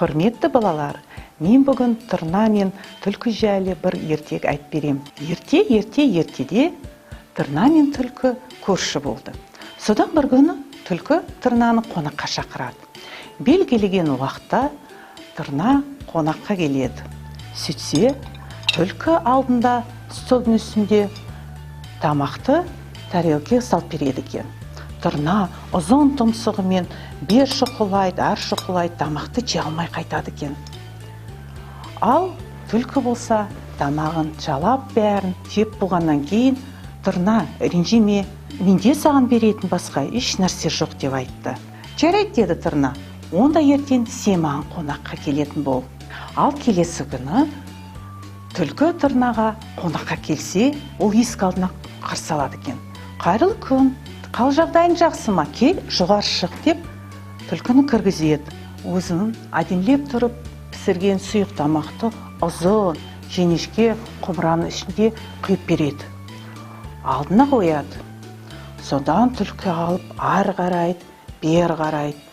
Құрметті балалар, мен бүгін Тұрна мен түлкі жайлы бір ертек айтып берем. Ертеде Тұрна мен түлкі көрші болды. Содан бір күні түлкі Тұрнаны қонаққа шақырады. Белгілеген уақытта Тұрна қонаққа келеді. Сөйтсе, түлкі алдында столдың үстінде тамақты тарелке салып береді екен. Тұрна ұзын тұмсығымен бер шұқылайды, ар шұқылайды, тамақты жей алмай қайтады екен. Ал түлкі болса, тамағын жалап бәрін жеп болғаннан кейін, Тұрна, ренжіме, менде саған беретін басқа еш нәрсе жоқ деп айтты. Жарайды деді Тұрна, онда ертең сен маған қонаққа келетін бол. Ал келесі күні түлкі Тұрнаға қонаққа келсе, ол есік алдына қарсы алады екен. Қайырлы күн, қал жағдайың жақсы ма? Кел, жоғары шық деп түлкіні кіргізеді. Өзінің әдемілеп тұрып пісірген сұйық тамақты ұзын жеңешке құмыраның ішінде құйып береді. Алдына қояды. Содан түлкі алып ары қарайды, бері қарайды.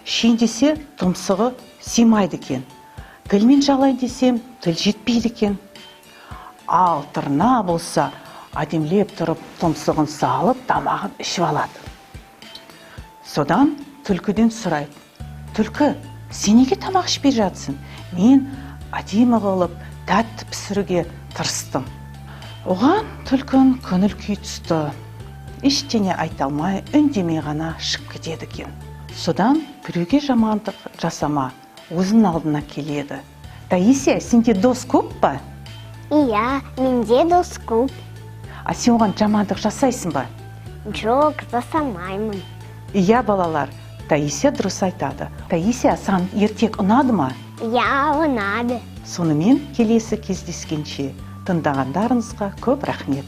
Ішейін десе, тұмсығы симайды екен. Тілмен жалайын десем, тіл жетпейді екен. Ал Тұрна болса, әдемілеп тұрып, тұмсығын салып, тамағын ішіп алады. Содан түлкіден сұрайды. Түлкі, сен неге тамақ ішпей жатсың? Мен әдемі қылып, тәтті пісіруге тырыстым. Оған түлкін көңіл күй түсті. Ештеңе айта алмай, үндемей ғана шығып кетеді екен. Содан біреуге жамандық жасама, өзінің алдына келеді. Таисия, сенде дос көп па? Иә, менде дос көп. А сен оған жамандық жасайсың ба? Жоқ, жасамаймын. Иә, балалар, Таисия дұрыс айтады. Таисия, саған ертек ұнады ма? Иә, ұнады. Сонымен келесі кездескенше тыңдағандарыңызға көп рахмет.